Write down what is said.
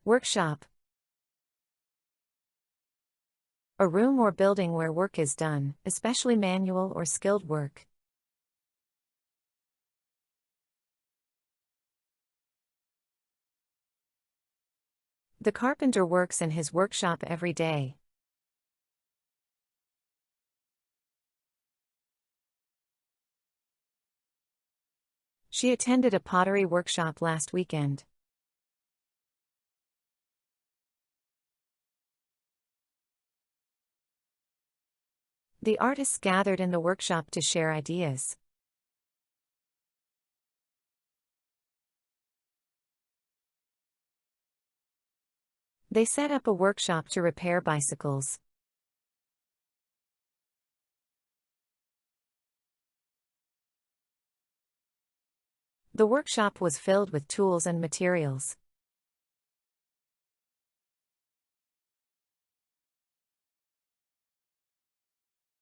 Workshop. A room or building where work is done, especially manual or skilled work. The carpenter works in his workshop every day. She attended a pottery workshop last weekend. The artists gathered in the workshop to share ideas. They set up a workshop to repair bicycles. The workshop was filled with tools and materials.